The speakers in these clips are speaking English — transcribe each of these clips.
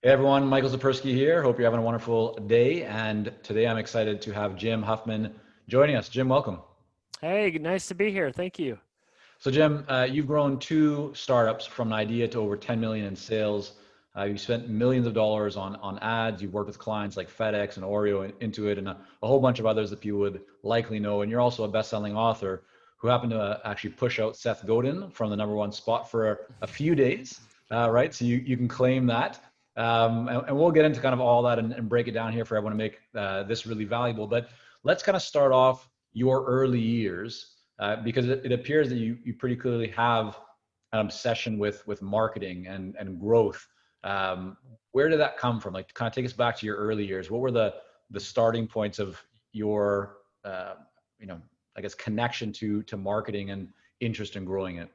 Hey everyone, Michael Zapersky here. Hope you're having a wonderful day. And today I'm excited to have Jim Huffman joining us. Jim, welcome. Hey, nice to be here. Thank you. So Jim, you've grown two startups from an idea to over 10 million in sales. You spent millions of dollars on ads. You've worked with clients like FedEx and Oreo and Intuit and a whole bunch of others that people would likely know. And you're also a best-selling author who happened to actually push out Seth Godin from the number one spot for a few days, right? So you can claim that. And we'll get into kind of all that and break it down here for everyone to make this really valuable. But let's kind of start off your early years because it appears that you pretty clearly have an obsession with marketing and growth. Um, where did that come from? Like, kind of take us back to your early years. What were the starting points of your, you know, I guess connection to marketing and interest in growing it?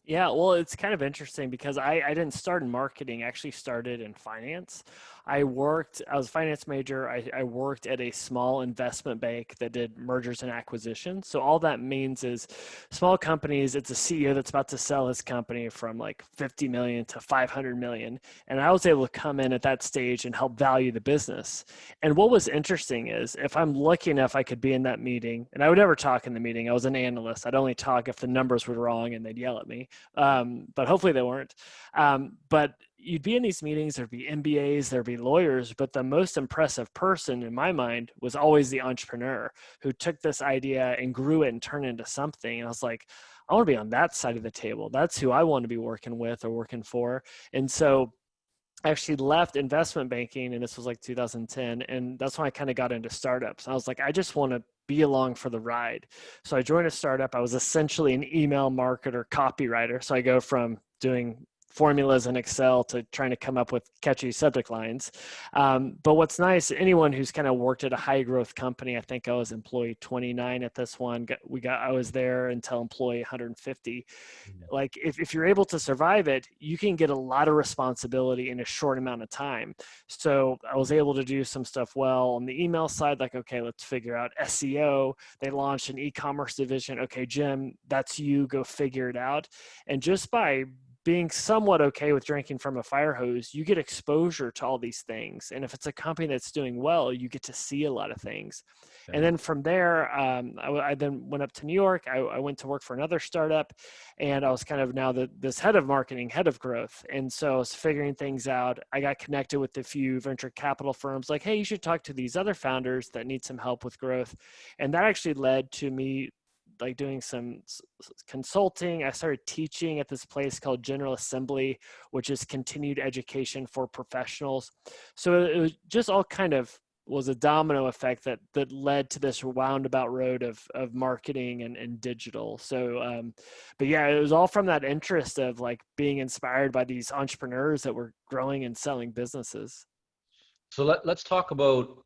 Yeah, well, it's kind of interesting because I didn't start in marketing, I actually started in finance. I was a finance major. I worked at a small investment bank that did mergers and acquisitions. So all that means is small companies, it's a CEO that's about to sell his company from like 50 million to 500 million. And I was able to come in at that stage and help value the business. And what was interesting is if I'm lucky enough, I could be in that meeting, and I would never talk in the meeting. I was an analyst. I'd only talk if the numbers were wrong and they'd yell at me, but hopefully they weren't. But you'd be in these meetings, there'd be MBAs, there'd be lawyers, but the most impressive person in my mind was always the entrepreneur who took this idea and grew it and turned it into something. And I was like, I want to be on that side of the table. That's who I want to be working with or working for. And so I actually left investment banking, and this was like 2010, and that's when I kind of got into startups. I was like, I just want to be along for the ride. So I joined a startup. I was essentially an email marketer, copywriter. So I go from doing formulas in Excel to trying to come up with catchy subject lines. But what's nice, anyone who's kind of worked at a high growth company, I think I was employee 29 at this one. I was there until employee 150. Like if you're able to survive it, you can get a lot of responsibility in a short amount of time. So I was able to do some stuff well on the email side, like, okay, let's figure out SEO. They launched an e-commerce division. Okay, Jim, that's you, go figure it out. And just by being somewhat okay with drinking from a fire hose, you get exposure to all these things. And if it's a company that's doing well, you get to see a lot of things. Yeah. And then from there, I then went up to New York. I went to work for another startup, and I was kind of now this head of marketing, head of growth. And so I was figuring things out. I got connected with a few venture capital firms like, hey, you should talk to these other founders that need some help with growth. And that actually led to me like doing some consulting. I started teaching at this place called General Assembly, which is continued education for professionals. So it was just all kind of was a domino effect that led to this roundabout road of marketing and digital. So, but yeah, it was all from that interest of like being inspired by these entrepreneurs that were growing and selling businesses. So let's talk about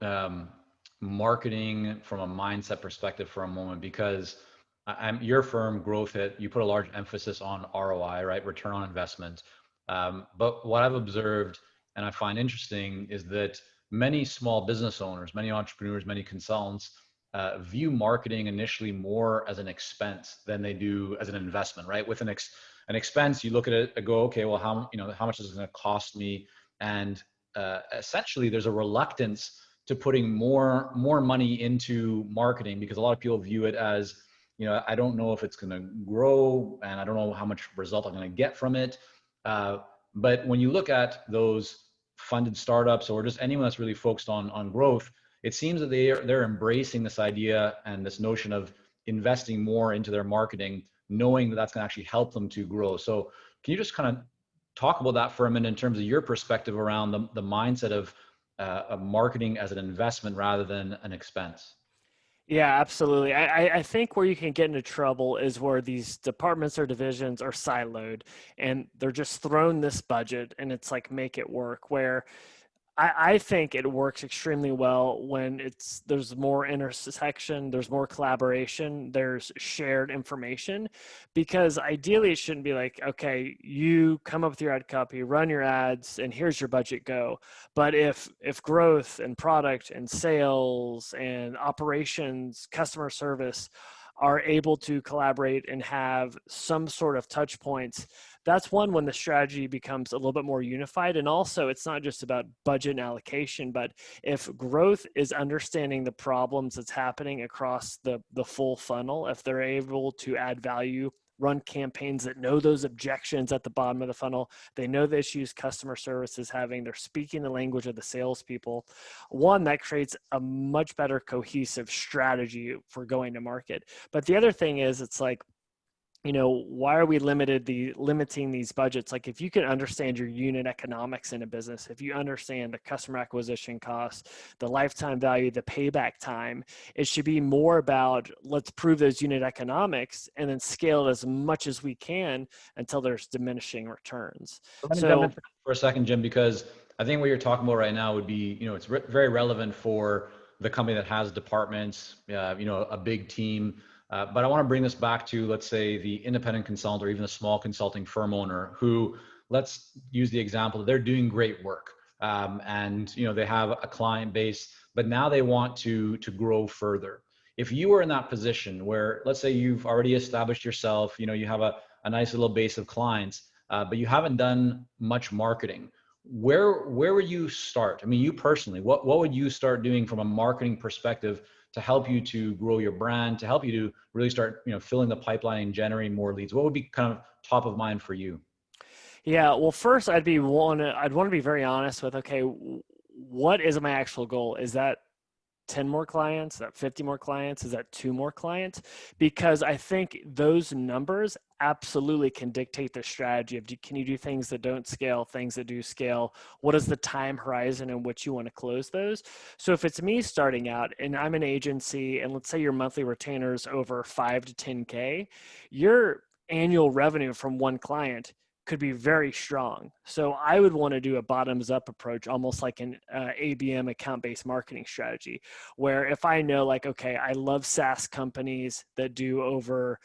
marketing from a mindset perspective for a moment, because I'm your firm, Growth Hit, you put a large emphasis on ROI, right? Return on investment. But what I've observed and I find interesting is that many small business owners, many entrepreneurs, many consultants view marketing initially more as an expense than they do as an investment, right? With an expense, you look at it and go, okay, well, how much is it going to cost me? And essentially there's a reluctance to putting more money into marketing because a lot of people view it as, I don't know if it's going to grow and I don't know how much result I'm going to get from it. Uh, but when you look at those funded startups or just anyone that's really focused on growth, it seems that they're embracing this idea and this notion of investing more into their marketing, knowing that that's going to actually help them to grow. So can you just kind of talk about that for a minute in terms of your perspective around the mindset of marketing as an investment rather than an expense? Yeah, absolutely. I think where you can get into trouble is where these departments or divisions are siloed and they're just thrown this budget and it's like make it work. Where I think it works extremely well when there's more intersection, there's more collaboration, there's shared information, because ideally it shouldn't be like, okay, you come up with your ad copy, run your ads, and here's your budget, go. But if growth and product and sales and operations, customer service are able to collaborate and have some sort of touch points, that's one when the strategy becomes a little bit more unified. And also, it's not just about budget and allocation, but if growth is understanding the problems that's happening across the full funnel, if they're able to add value, run campaigns that know those objections at the bottom of the funnel, they know the issues customer service is having, they're speaking the language of the salespeople, one, that creates a much better cohesive strategy for going to market. But the other thing is, it's like, why are we limiting these budgets? Like, if you can understand your unit economics in a business, if you understand the customer acquisition costs, the lifetime value, the payback time, it should be more about, let's prove those unit economics and then scale it as much as we can until there's diminishing returns. Let me jump in So for a second, Jim, because I think what you're talking about right now would be, it's very relevant for the company that has departments, a big team. But I want to bring this back to, let's say, the independent consultant or even a small consulting firm owner who, let's use the example, they're doing great work, and they have a client base, but now they want to grow further. If you were in that position where, let's say, you've already established yourself, you have a nice little base of clients, but you haven't done much marketing, where would you start? I mean, you personally, what would you start doing from a marketing perspective to help you to grow your brand, to help you to really start, filling the pipeline and generating more leads? What would be kind of top of mind for you? yeah, well, first I'd want to be very honest with, okay, what is my actual goal? Is that 10 more clients? Is that 50 more clients? Is that 2 more clients? Because I think those numbers absolutely can dictate the strategy of, can you do things that don't scale, things that do scale? What is the time horizon in which you want to close those? So if it's me starting out and I'm an agency, and let's say your monthly retainers over 5 to 10K, your annual revenue from one client could be very strong. So I would want to do a bottoms up approach, almost like an ABM, account-based marketing strategy, where if I know, like, okay, I love SaaS companies that do over,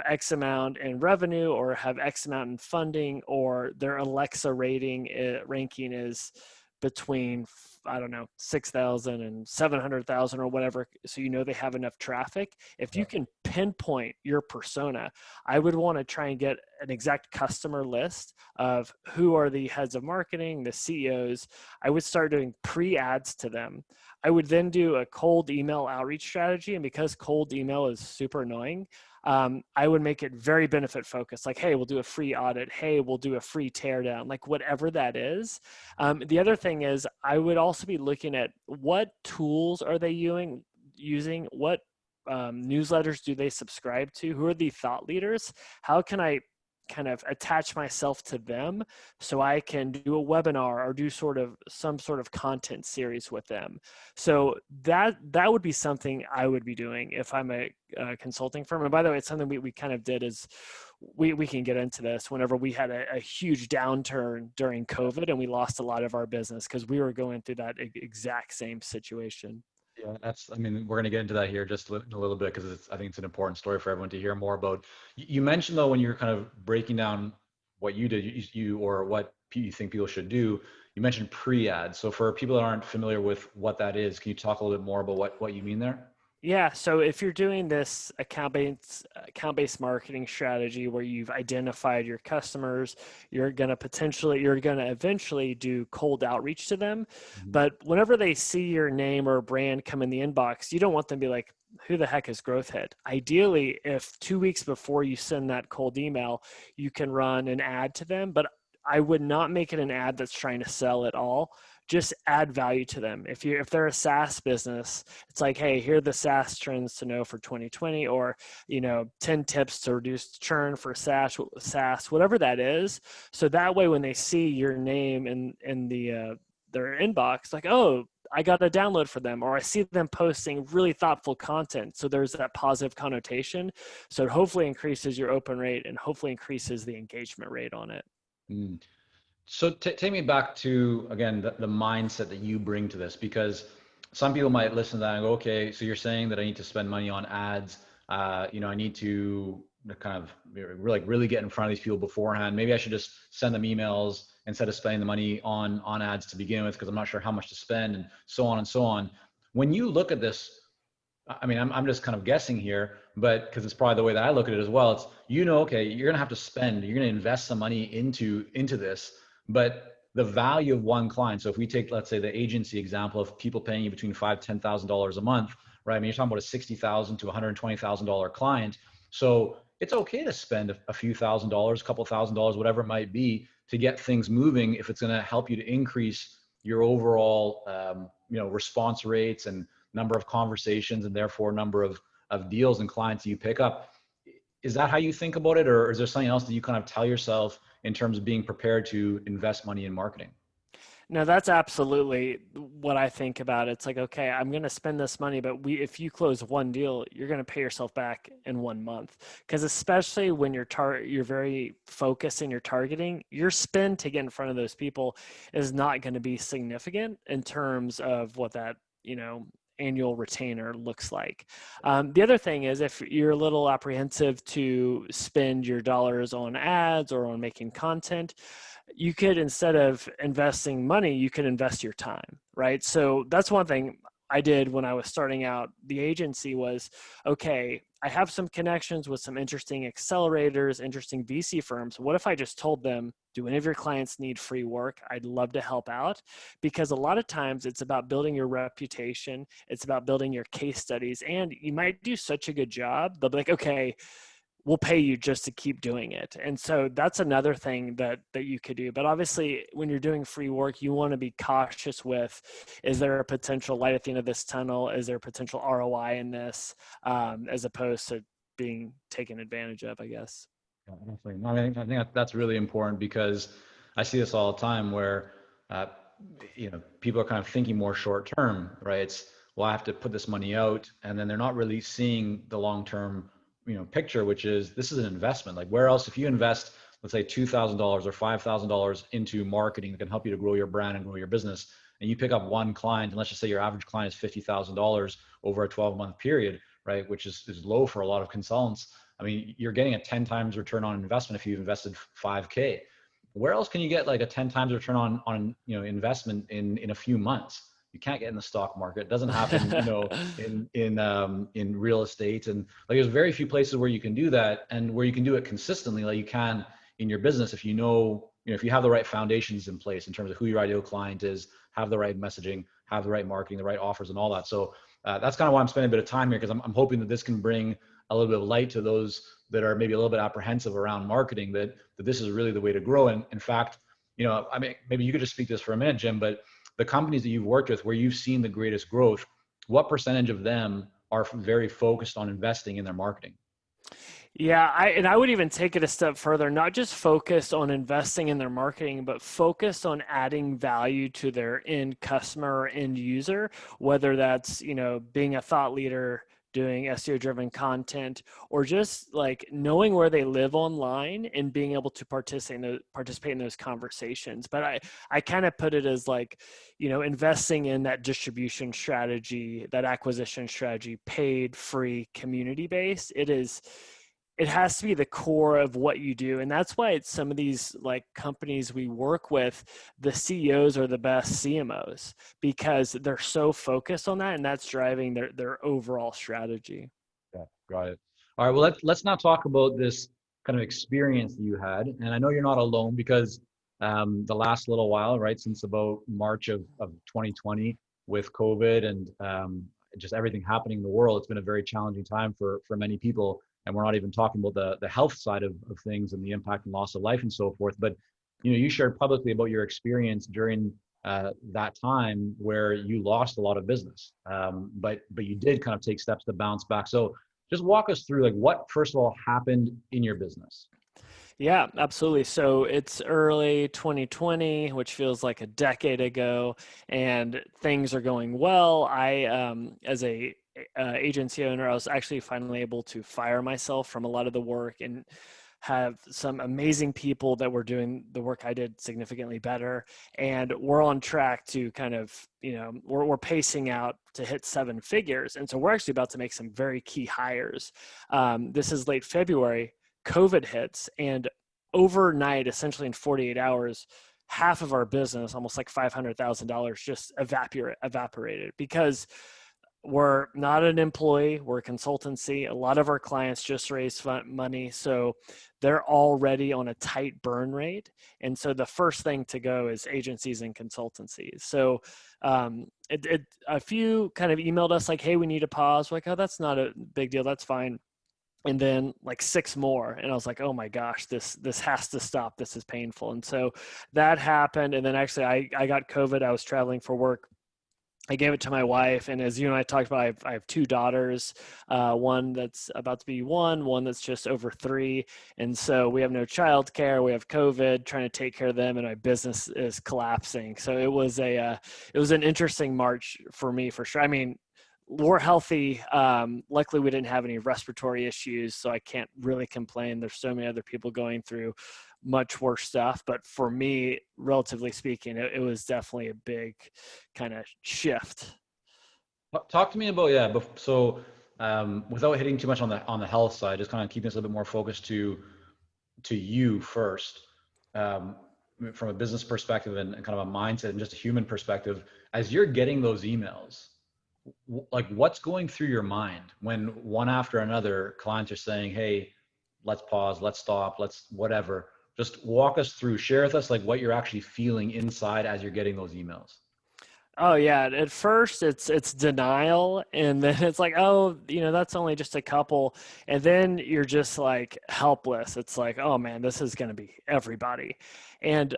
X amount in revenue or have X amount in funding, or their Alexa ranking is between, I don't know, 6,000 and 700,000 or whatever. So, they have enough traffic. If you can pinpoint your persona, I would want to try and get an exact customer list of who are the heads of marketing, the CEOs. I would start doing pre-ads to them. I would then do a cold email outreach strategy. And because cold email is super annoying, I would make it very benefit focused. Like, hey, we'll do a free audit. Hey, we'll do a free teardown, like whatever that is. The other thing is, I would also be looking at what tools are they using, what newsletters do they subscribe to, who are the thought leaders, how can I kind of attach myself to them so I can do a webinar or do some sort of content series with them. So that would be something I would be doing if I'm a consulting firm. And by the way, it's something we kind of did is we can get into this whenever we had a huge downturn during COVID and we lost a lot of our business because we were going through that exact same situation. Yeah, I mean, we're going to get into that here just in a little bit because I think it's an important story for everyone to hear more about. You mentioned, though, when you're kind of breaking down what you did, or what you think people should do, you mentioned pre-ad. So for people that aren't familiar with what that is, can you talk a little bit more about what you mean there? Yeah, so if you're doing this account-based marketing strategy where you've identified your customers, you're going to eventually do cold outreach to them. Mhm. But whenever they see your name or brand come in the inbox, you don't want them to be like, who the heck is Growth Hit? Ideally, if 2 weeks before you send that cold email, you can run an ad to them, but I would not make it an ad that's trying to sell at all. Just add value to them. If they're a SaaS business, it's like, hey, here are the SaaS trends to know for 2020, or 10 tips to reduce churn for SaaS, whatever that is. So that way, when they see your name in their inbox, like, oh, I got a download for them, or I see them posting really thoughtful content. So there's that positive connotation. So it hopefully increases your open rate and hopefully increases the engagement rate on it. Mm. So take me back to, again, the mindset that you bring to this, because some people might listen to that and go, okay, so you're saying that I need to spend money on ads. I need to kind of really get in front of these people beforehand. Maybe I should just send them emails instead of spending the money on ads to begin with, because I'm not sure how much to spend, and so on and so on. When you look at this, I mean, I'm just kind of guessing here, but because it's probably the way that I look at it as well. It's, okay, you're gonna have to spend, you're gonna invest some money into this, but the value of one client. So if we take, let's say, the agency example of people paying you between $5,000 to $10,000 a month, right? I mean, you're talking about a $60,000 to $120,000 client. So it's okay to spend a few $1,000s, a couple $1,000s, whatever it might be, to get things moving if it's gonna help you to increase your overall, response rates and number of conversations and therefore number of deals and clients that you pick up. Is that how you think about it? Or is there something else that you kind of tell yourself in terms of being prepared to invest money in marketing? No, that's absolutely what I think about. It's like, okay, I'm going to spend this money, but if you close one deal, you're going to pay yourself back in 1 month. Because especially when you're very focused and you're targeting, your spend to get in front of those people is not going to be significant in terms of what that, annual retainer looks like. The other thing is, if you're a little apprehensive to spend your dollars on ads or on making content, you could, instead of investing money, you could invest your time, right? So that's one thing I did when I was starting out the agency was, okay, I have some connections with some interesting accelerators, interesting VC firms. What if I just told them, do any of your clients need free work? I'd love to help out. Because a lot of times it's about building your reputation. It's about building your case studies. And you might do such a good job, they'll be like, okay, we'll pay you just to keep doing it. And so that's another thing that you could do. But obviously, when you're doing free work, you want to be cautious with, is there a potential light at the end of this tunnel? Is there a potential ROI in this, as opposed to being taken advantage of, I guess. Yeah, definitely. No, I think that's really important because I see this all the time where, uh, people are kind of thinking more short term, right? It's, well, I have to put this money out, and then they're not really seeing the long term, picture, which is this is an investment. Like, where else, if you invest, let's say $2,000 or $5,000 into marketing that can help you to grow your brand and grow your business, and you pick up one client, and let's just say your average client is $50,000 over a 12-month period, right? Which is low for a lot of consultants. I mean, you're getting a 10 times return on investment if you've invested 5K. Where else can you get like a 10 times return on investment in a few months? You can't get in the stock market. It doesn't happen, in real estate. And like, there's very few places where you can do that and where you can do it consistently, like you can in your business if if you have the right foundations in place in terms of who your ideal client is, have the right messaging, have the right marketing, the right offers, and all that. So that's kind of why I'm spending a bit of time here, because I'm hoping that this can bring a little bit of light to those that are maybe a little bit apprehensive around marketing, that this is really the way to grow. And in fact, I mean, maybe you could just speak to this for a minute, Jim, but the companies that you've worked with where you've seen the greatest growth, what percentage of them are very focused on investing in their marketing? Yeah, I would even take it a step further, not just focused on investing in their marketing, but focused on adding value to their end customer or end user, whether that's, being a thought leader, doing SEO driven content, or just like knowing where they live online and being able to participate in those conversations. But I kind of put it as like, investing in that distribution strategy, that acquisition strategy, paid, free, community based. It has to be the core of what you do. And that's why it's some of these like companies we work with, the CEOs are the best CMOs because they're so focused on that, and that's driving their overall strategy. Yeah, got it. All right. Well, let's now talk about this kind of experience that you had. And I know you're not alone because the last little while, right, since about March of 2020 with COVID and just everything happening in the world, it's been a very challenging time for many people. And we're not even talking about the health side of things and the impact and loss of life and so forth. But you shared publicly about your experience during that time where you lost a lot of business, but you did kind of take steps to bounce back. So just walk us through like what first of all happened in your business. Yeah, absolutely. So it's early 2020, which feels like a decade ago, and things are going well. As a agency owner, I was actually finally able to fire myself from a lot of the work and have some amazing people that were doing the work I did significantly better. And we're on track to kind of, we're pacing out to hit 7 figures. And so we're actually about to make some very key hires. This is late February. COVID hits, and overnight, essentially in 48 hours, half of our business, almost like $500,000, just evaporated because we're not an employee, we're a consultancy. A lot of our clients just raise money, so they're already on a tight burn rate. And so the first thing to go is agencies and consultancies. So a few kind of emailed us like, hey, we need a pause. We're like, oh, that's not a big deal, that's fine. And then like six more, and I was like, oh my gosh, this has to stop, this is painful. And so that happened. And then actually I got COVID. I was traveling for work. I gave it to my wife, and as you and I talked about, I have two daughters, one that's about to be one that's just over 3, and so we have no childcare. We have COVID, trying to take care of them, and my business is collapsing. So it was an interesting March for me, for sure. I mean, we're healthy. Luckily, we didn't have any respiratory issues, so I can't really complain. There's so many other people going through much worse stuff. But for me, relatively speaking, it was definitely a big kind of shift. Talk to me about, yeah. So without hitting too much on the health side, just kind of keeping us a little bit more focused to you first, um, from a business perspective and kind of a mindset and just a human perspective. As you're getting those emails, like what's going through your mind when one after another clients are saying, hey, let's pause, let's stop, let's whatever. Just walk us through, share with us like what you're actually feeling inside as you're getting those emails. Oh yeah, at first it's denial, and then it's like, oh, that's only just a couple, and then you're just like helpless. It's like, oh man, this is going to be everybody. And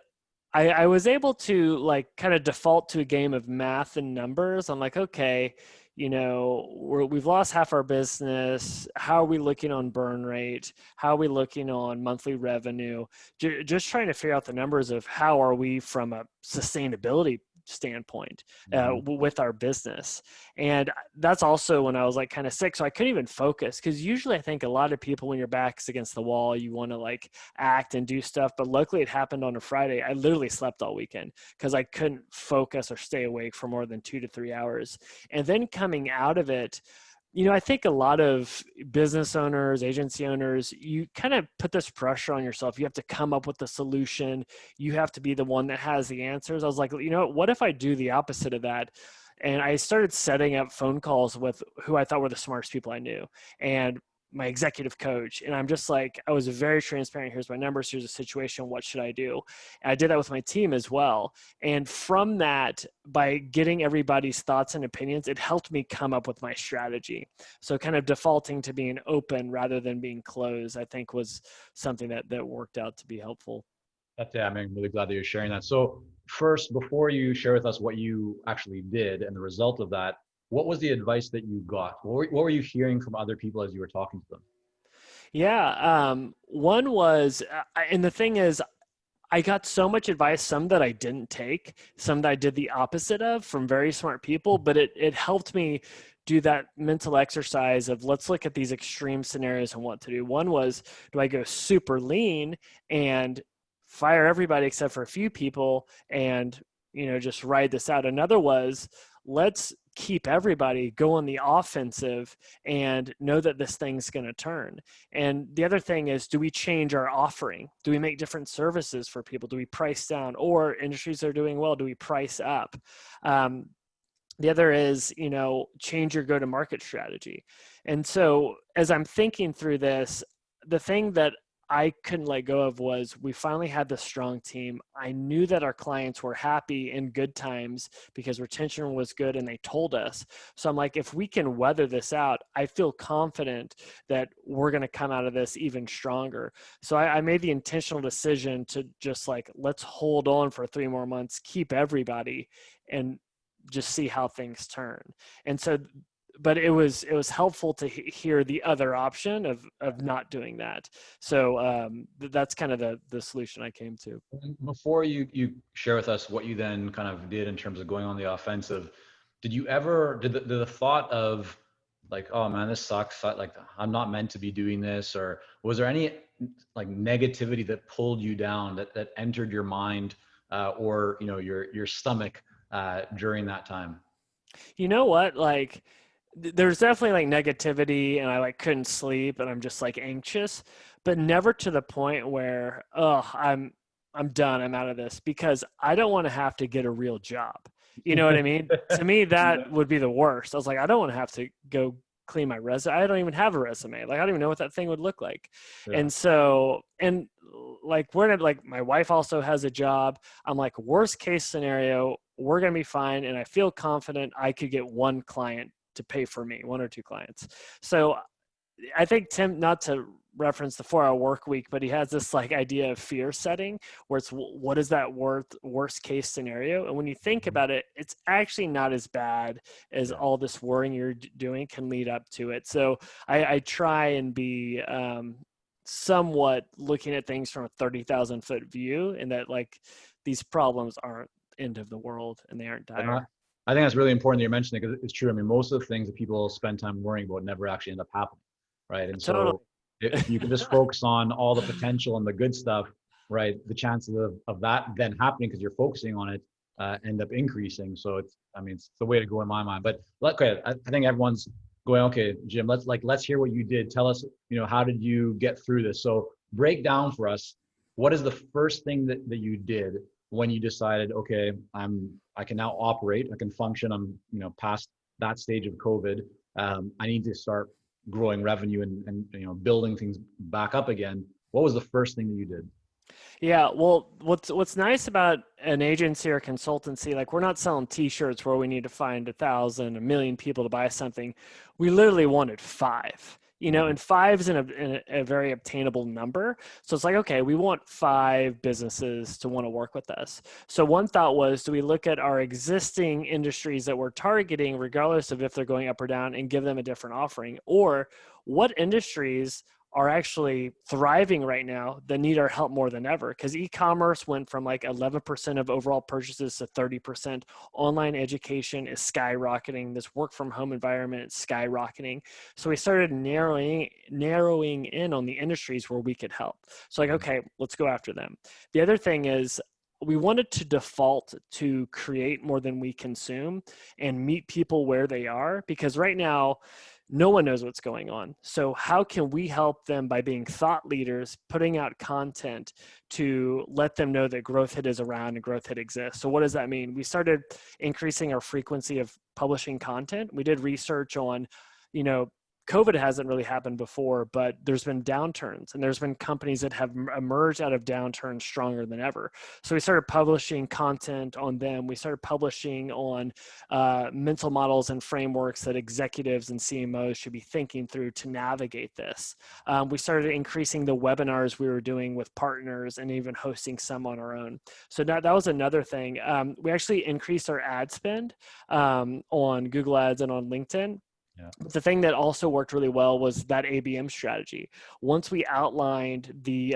I was able to like kind of default to a game of math and numbers. I'm like, okay, we've lost half our business. How are we looking on burn rate? How are we looking on monthly revenue? Just trying to figure out the numbers of how are we from a sustainability standpoint Mhm. with our business. And that's also when I was like kind of sick, so I couldn't even focus, because usually I think a lot of people, when your back's against the wall, you want to like act and do stuff. But luckily it happened on a Friday. I literally slept all weekend because I couldn't focus or stay awake for more than 2 to 3 hours. And then coming out of it, I think a lot of business owners, agency owners, you kind of put this pressure on yourself. You have to come up with the solution. You have to be the one that has the answers. I was like, what if I do the opposite of that? And I started setting up phone calls with who I thought were the smartest people I knew, and my executive coach. And I'm just like, I was very transparent. Here's my numbers. Here's the situation. What should I do? And I did that with my team as well. And from that, by getting everybody's thoughts and opinions, it helped me come up with my strategy. So kind of defaulting to being open rather than being closed, I think was something that worked out to be helpful. Yeah, I'm really glad that you're sharing that. So first, before you share with us what you actually did and the result of that, what was the advice that you got? What were you hearing from other people as you were talking to them? Yeah. One was, and the thing is, I got so much advice, some that I didn't take, some that I did the opposite of from very smart people, but it helped me do that mental exercise of let's look at these extreme scenarios and what to do. One was, do I go super lean and fire everybody except for a few people and, just ride this out? Another was, let's keep everybody, go on the offensive and know that this thing's going to turn. And the other thing is, do we change our offering? Do we make different services for people? Do we price down? Or industries that are doing well, do we price up? The other is, change your go-to-market strategy. And so as I'm thinking through this, the thing that I couldn't let go of was, we finally had this strong team. I knew that our clients were happy in good times because retention was good and they told us. So I'm like, if we can weather this out, I feel confident that we're going to come out of this even stronger. So I made the intentional decision to just like, let's hold on for 3 more months, keep everybody, and just see how things turn. And so, but it was helpful to hear the other option of not doing that. So that's kind of the solution I came to. Before you share with us what you then kind of did in terms of going on the offensive, did you ever did the thought of like, oh man, this sucks, like I'm not meant to be doing this, or was there any like negativity that pulled you down, that entered your mind, or your stomach during that time? You know what? Like, there's definitely like negativity, and I like couldn't sleep, and I'm just like anxious, but never to the point where, oh, I'm done, I'm out of this, because I don't want to have to get a real job. You know what I mean? To me, that would be the worst. I was like, I don't want to have to go clean my resume. I don't even have a resume. Like, I don't even know what that thing would look like. Yeah. And so, and like, like, my wife also has a job. I'm like, worst case scenario, we're going to be fine. And I feel confident I could get one client to pay for me, one or two clients. So I think Tim, not to reference the 4-hour work week, but he has this like idea of fear setting where it's what is that worst case scenario? And when you think Mhm. about it, it's actually not as bad as Yeah. all this worrying you're doing can lead up to it. So I try and be somewhat looking at things from a 30,000 foot view, and that like these problems aren't end of the world and they aren't And I, dire. I think that's really important that you're mentioning because it's true. I mean, most of the things that people spend time worrying about never actually end up happening, right? And Totally. so if you can just focus on all the potential and the good stuff, right, the chances of that then happening because you're focusing on it end up increasing. So it's, I mean, it's the way to go in my mind. But okay, I think everyone's going, okay, Jim, let's hear what you did. Tell us, how did you get through this? So break down for us, what is the first thing that you did when you decided, okay, I can now operate, I can function, I'm past that stage of COVID. I need to start growing revenue and building things back up again. What was the first thing that you did? Yeah, well, what's nice about an agency or consultancy, like we're not selling T-shirts where we need to find 1,000, 1,000,000 people to buy something. We literally wanted five, Mhm. and five is in a very obtainable number. So it's like, okay, we want five businesses to want to work with us. So one thought was, do we look at our existing industries that we're targeting, regardless of if they're going up or down, and give them a different offering, or what industries are actually thriving right now that need our help more than ever, because e-commerce went from like 11% of overall purchases to 30%. Online education is skyrocketing. This work from home environment is skyrocketing. So we started narrowing in on the industries where we could help. So like, okay, let's go after them. The other thing is, we wanted to default to create more than we consume and meet people where they are, because right now no one knows what's going on. So how can we help them by being thought leaders, putting out content to let them know that growth hit is around and growth hit exists? So what does that mean? We started increasing our frequency of publishing content. We did research on, you know, COVID hasn't really happened before, but there's been downturns and there's been companies that have emerged out of downturns stronger than ever. So we started publishing content on them. We started publishing on mental models and frameworks that executives and CMOs should be thinking through to navigate this. We started increasing the webinars we were doing with partners and even hosting some on our own. So that was another thing. We actually increased our ad spend on Google Ads and on LinkedIn. Yeah. But the thing that also worked really well was that ABM strategy. Once we outlined the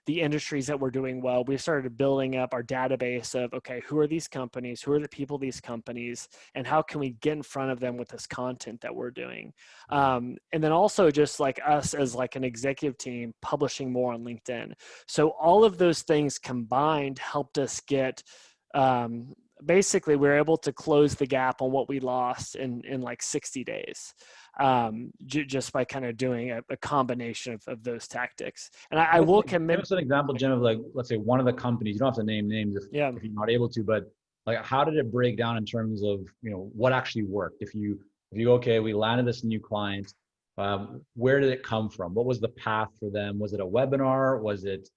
industries that were doing well, we started building up our database of, okay, who are these companies? Who are the people these companies? And how can we get in front of them with this content that we're doing? And then also just like us as like an executive team publishing more on LinkedIn. So all of those things combined helped us get basically we were able to close the gap on what we lost in like 60 days, just by kind of doing a combination of those tactics. And I will Give commit. us an example, Jim, of like, let's say one of the companies, you don't have to name names Yeah. if you're not able to, but like, how did it break down in terms of, what actually worked? If you, okay, we landed this new client, where did it come from? What was the path for them? Was it a webinar? Was it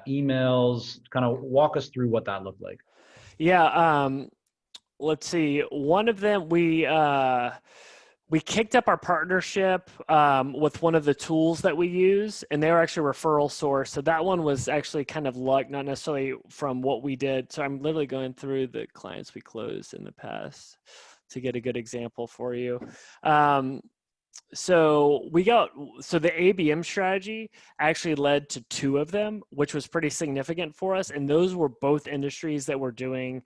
emails? Kind of walk us through what that looked like. Yeah. Let's see. One of them, we kicked up our partnership with one of the tools that we use, and they were actually a referral source. So that one was actually kind of luck, not necessarily from what we did. So I'm literally going through the clients we closed in the past to get a good example for you. So the ABM strategy actually led to two of them, which was pretty significant for us. And those were both industries that were doing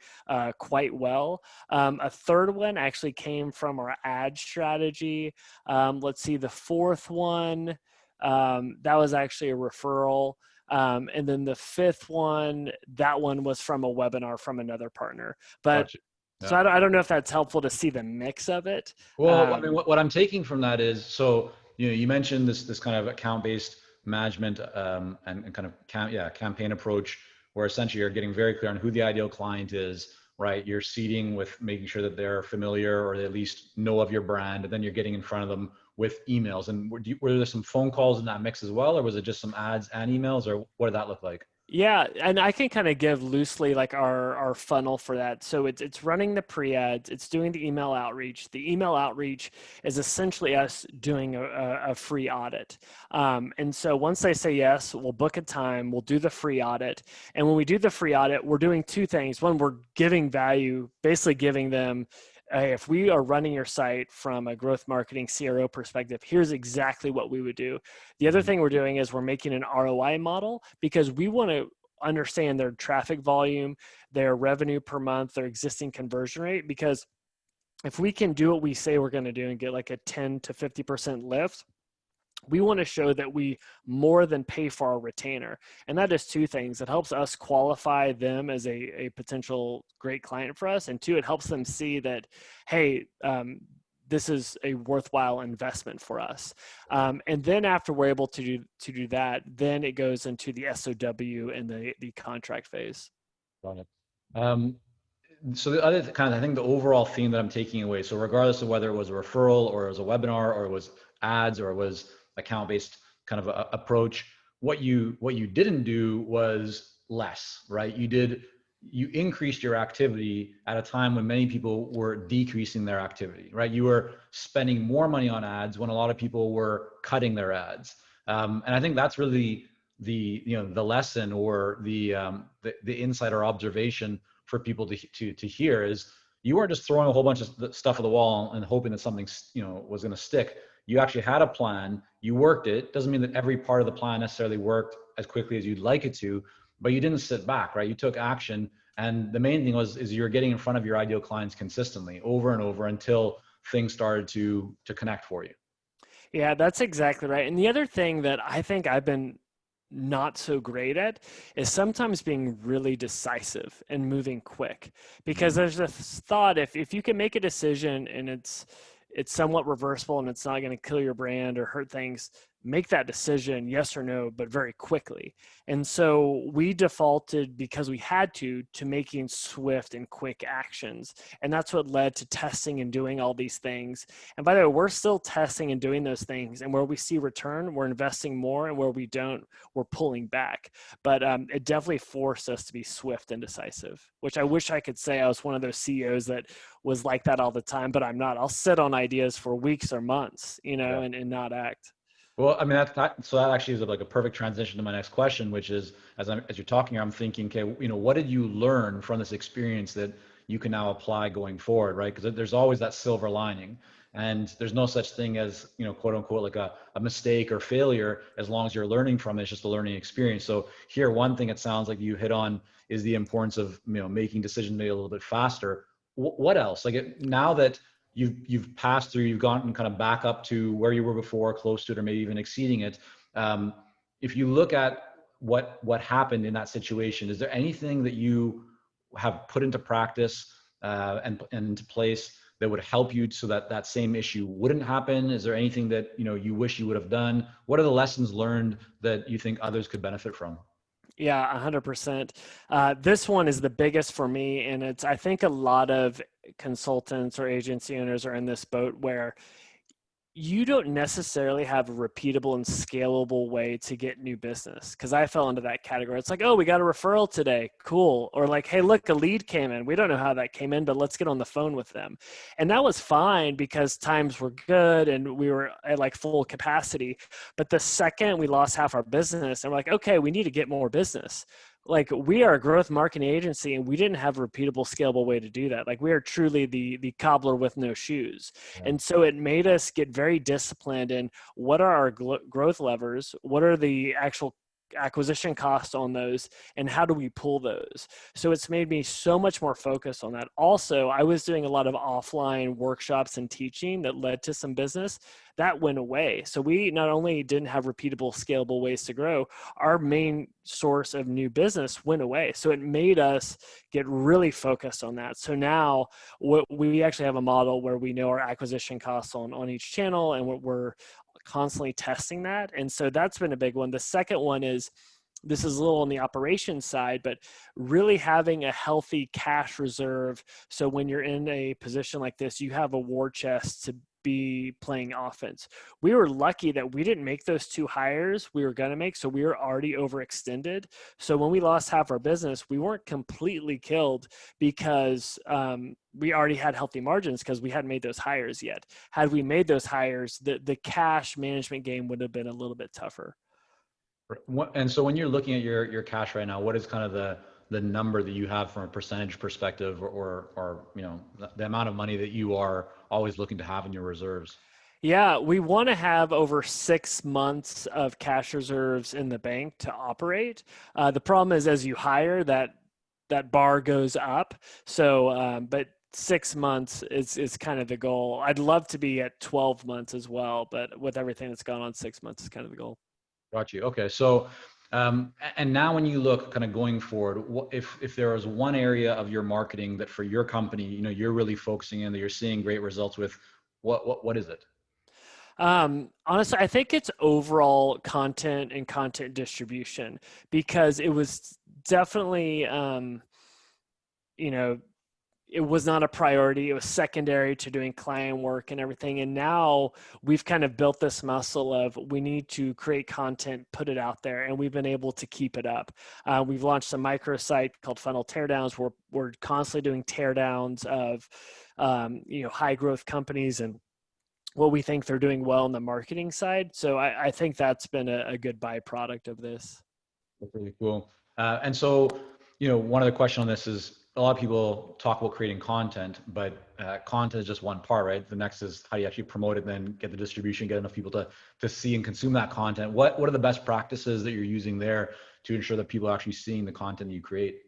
quite well. A third one actually came from our ad strategy. Let's see, the fourth one, that was actually a referral. And then the fifth one, that one was from a webinar from another partner. But Gotcha. so Yeah. I don't know if that's helpful to see the mix of it. Well, I mean, what I'm taking from that is, so you mentioned this kind of account-based management and kind of campaign approach, where essentially you're getting very clear on who the ideal client is, right? You're seeding with making sure that they're familiar or they at least know of your brand, and then you're getting in front of them with emails. And were there some phone calls in that mix as well, or was it just some ads and emails, or what did that look like? Yeah, and I can kind of give loosely like our funnel for that. So it's running the pre-ads, it's doing the email outreach. The email outreach is essentially us doing a free audit. And so once they say yes, we'll book a time, we'll do the free audit. And when we do the free audit, we're doing two things. One, we're giving value, basically giving them, hey, if we are running your site from a growth marketing CRO perspective, here's exactly what we would do. The other Mhm. thing we're doing is we're making an ROI model because we want to understand their traffic volume, their revenue per month, their existing conversion rate. Because if we can do what we say we're going to do and get like a 10 to 50% lift, we want to show that we more than pay for our retainer. And that is two things. It helps us qualify them as a potential great client for us. And two, it helps them see that, hey, this is a worthwhile investment for us. And then after we're able to do that, then it goes into the SOW and the contract phase. Got it. Um, so the other kind of, I think the overall theme that I'm taking away, so regardless of whether it was a referral or it was a webinar or it was ads or it was account-based kind of approach, what you didn't do was less, right? You increased your activity at a time when many people were decreasing their activity, right? You were spending more money on ads when a lot of people were cutting their ads. And I think that's really the lesson or the insight or observation for people to hear is you weren't just throwing a whole bunch of stuff at the wall and hoping that something was going to stick. You actually had a plan. You worked it. Doesn't mean that every part of the plan necessarily worked as quickly as you'd like it to, but you didn't sit back, right? You took action, and the main thing is you're getting in front of your ideal clients consistently over and over until things started to connect for you. Yeah, that's exactly right. And the other thing that I think I've been not so great at is sometimes being really decisive and moving quick. Because Mm-hmm. there's this thought, if you can make a decision and it's somewhat reversible and it's not going to kill your brand or hurt things, make that decision, yes or no, but very quickly. And so we defaulted, because we had to making swift and quick actions. And that's what led to testing and doing all these things. And by the way, we're still testing and doing those things. And where we see return, we're investing more. And where we don't, we're pulling back. But it definitely forced us to be swift and decisive, which I wish I could say I was one of those CEOs that was like that all the time, but I'm not. I'll sit on ideas for weeks or months, Yeah. and not act. Well, I mean, so that actually is like a perfect transition to my next question, which is as you're talking here, I'm thinking, okay, what did you learn from this experience that you can now apply going forward, right? Because there's always that silver lining, and there's no such thing as, quote unquote, like a mistake or failure as long as you're learning from it. It's just a learning experience. So here, one thing it sounds like you hit on is the importance of making decisions maybe a little bit faster. What else? Like now that you've passed through, you've gotten kind of back up to where you were before, close to it, or maybe even exceeding it. Um, if you look at what happened in that situation, is there anything that you have put into practice and into place that would help you so that that same issue wouldn't happen? Is there anything that you wish you would have done? What are the lessons learned that you think others could benefit from? Yeah, 100%. This one is the biggest for me, and I think a lot of consultants or agency owners are in this boat where you don't necessarily have a repeatable and scalable way to get new business. Because I fell into that category. It's like, oh, we got a referral today. Cool. Or like, hey, look, a lead came in. We don't know how that came in, but let's get on the phone with them. And that was fine because times were good and we were at like full capacity. But the second we lost half our business, and we're like, okay, we need to get more business. Like, we are a growth marketing agency and we didn't have a repeatable, scalable way to do that. Like, we are truly the cobbler with no shoes. Yeah. And so it made us get very disciplined in what are our growth levers, what are the actual acquisition costs on those, and how do we pull those. So it's made me so much more focused on that. Also, I was doing a lot of offline workshops and teaching that led to some business that went away. So we not only didn't have repeatable, scalable ways to grow, our main source of new business went away. So it made us get really focused on that. So now we actually have a model where we know our acquisition costs on each channel, and we're constantly testing that. And so that's been a big one. The second one is this is a little on the operations side, but really having a healthy cash reserve. So when you're in a position like this, you have a war chest to be playing offense. We were lucky that we didn't make those two hires we were going to make. So we were already overextended. So when we lost half our business, we weren't completely killed because we already had healthy margins because we hadn't made those hires yet. Had we made those hires, the cash management game would have been a little bit tougher. And so when you're looking at your cash right now, what is kind of the number that you have from a percentage perspective, or you know, the amount of money that you are always looking to have in your reserves? Yeah, we want to have over 6 months of cash reserves in the bank to operate. The problem is, as you hire, that bar goes up. So, but 6 months is kind of the goal. I'd love to be at 12 months as well, but with everything that's gone on, 6 months is kind of the goal. Got you. Okay. So, and now when you look kind of going forward, if there was one area of your marketing that for your company, you know, you're really focusing in, that you're seeing great results with, what is it? Honestly, I think it's overall content and content distribution because it was definitely, you know, it was not a priority. It was secondary to doing client work and everything. And now we've kind of built this muscle of we need to create content, put it out there, and we've been able to keep it up. We've launched a microsite called Funnel Teardowns where we're constantly doing teardowns of, you know, high growth companies and what we think they're doing well on the marketing side. So I think that's been a good byproduct of this. That's really cool. And so, you know, one of the questions on this is a lot of people talk about creating content, but content is just one part, right? The next is how do you actually promote it, then get the distribution, get enough people to see and consume that content. What are the best practices that you're using there to ensure that people are actually seeing the content that you create?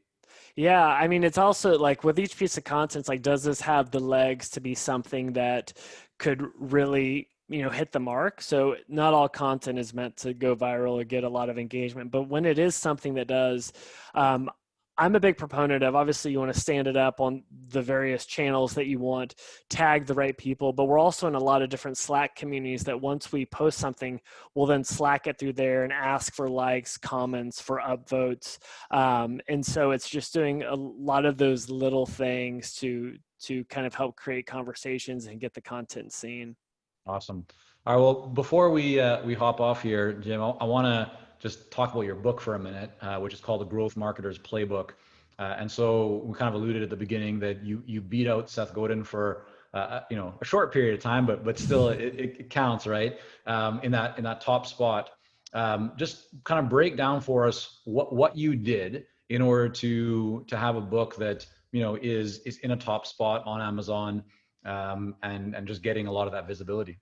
Yeah, I mean, it's also like with each piece of content, it's like, does this have the legs to be something that could really, you know, hit the mark? So not all content is meant to go viral or get a lot of engagement, but when it is something that does, um, I'm a big proponent of obviously you want to stand it up on the various channels that you want, tag the right people, but we're also in a lot of different Slack communities that once we post something, we'll then Slack it through there and ask for likes, comments, for upvotes. And so it's just doing a lot of those little things to kind of help create conversations and get the content seen. Awesome. All right. Well, before we hop off here, Jim, I want to just talk about your book for a minute, which is called The Growth Marketer's Playbook. And so we kind of alluded at the beginning that you beat out Seth Godin for you know, a short period of time, but still it counts, right? In that top spot. Just kind of break down for us what you did in order to have a book that, you know, is in a top spot on Amazon, and just getting a lot of that visibility.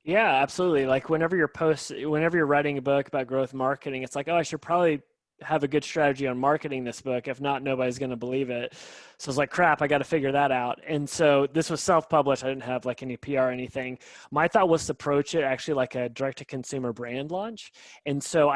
Yeah, absolutely. Like whenever you're writing a book about growth marketing, it's like, oh, I should probably have a good strategy on marketing this book. If not, nobody's going to believe it. So it's like, crap, I got to figure that out. And so this was self-published. I didn't have like any PR or anything. My thought was to approach it actually like a direct-to-consumer brand launch. And so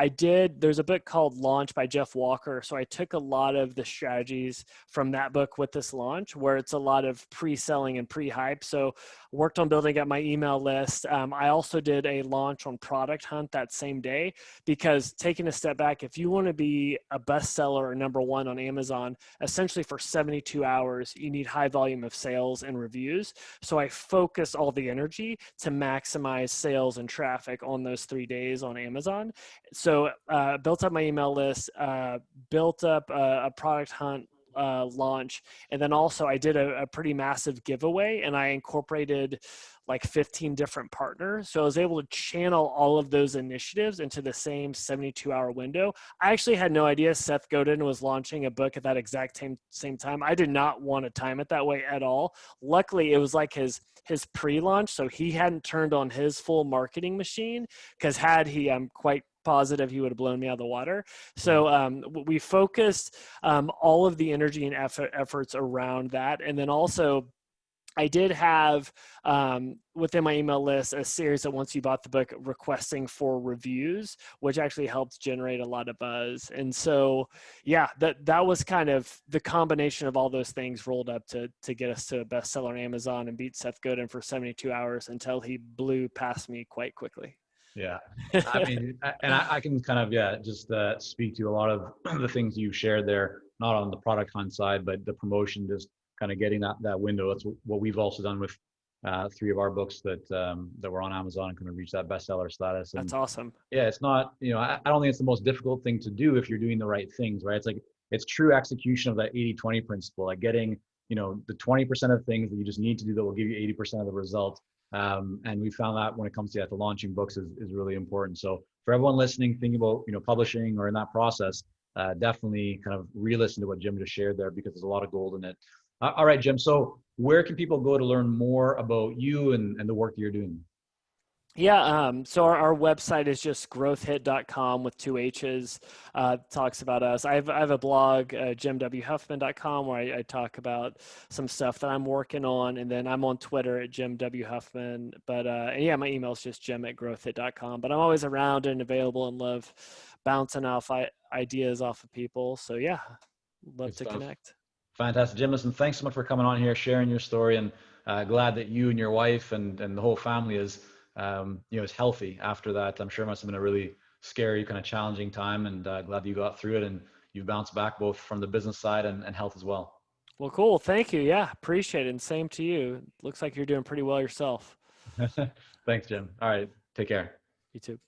there's a book called Launch by Jeff Walker. So I took a lot of the strategies from that book with this launch, where it's a lot of pre-selling and pre-hype. So worked on building up my email list. I also did a launch on Product Hunt that same day, because taking a step back, if you want to be a bestseller or number one on Amazon, essentially for 72 hours, you need high volume of sales and reviews. So I focus all the energy to maximize sales and traffic on those 3 days on Amazon. So built up my email list, built up a Product Hunt launch. And then also I did a pretty massive giveaway, and I incorporated like 15 different partners. So I was able to channel all of those initiatives into the same 72-hour window. I actually had no idea Seth Godin was launching a book at that exact same time. I did not want to time it that way at all. Luckily, it was like his pre-launch, so he hadn't turned on his full marketing machine, because had he, I'm quite positive he would have blown me out of the water. So we focused all of the energy and efforts around that. And then also I did have within my email list a series that once you bought the book requesting for reviews, which actually helped generate a lot of buzz. And so, yeah, that was kind of the combination of all those things rolled up to get us to a bestseller on Amazon and beat Seth Godin for 72 hours until he blew past me quite quickly. Yeah. I mean, I can kind of, yeah, just speak to a lot of the things you shared there, not on the product hunt side, but the promotion, just kind of getting that window. That's what we've also done with three of our books that were on Amazon and kind of reached that bestseller status. And That's awesome. yeah, it's not, I don't think it's the most difficult thing to do if you're doing the right things, right? It's like, it's true execution of that 80-20 principle, like getting, the 20% of things that you just need to do that will give you 80% of the result. And we found that when it comes to the launching books is really important. So for everyone listening, thinking about, publishing or in that process, definitely kind of re-listen to what Jim just shared there, because there's a lot of gold in it. All right, Jim. So where can people go to learn more about you and the work that you're doing? Yeah, so our website is just growthhit.com with two H's. Talks about us. I have a blog, jimwhuffman.com, where I talk about some stuff that I'm working on, and then I'm on Twitter at Jim W. Huffman. But and yeah, my email is just jim@growthhit.com. But I'm always around and available and love bouncing off ideas off of people. So yeah, love Good to stuff. connect. Fantastic. Jim, listen, thanks so much for coming on here, sharing your story, and glad that you and your wife and the whole family is healthy after that. I'm sure it must have been a really scary, kind of challenging time, and glad that you got through it and you've bounced back both from the business side and health as well. Well, cool. Thank you. Yeah, appreciate it. And same to you. Looks like you're doing pretty well yourself. Thanks, Jim. All right. Take care. You too.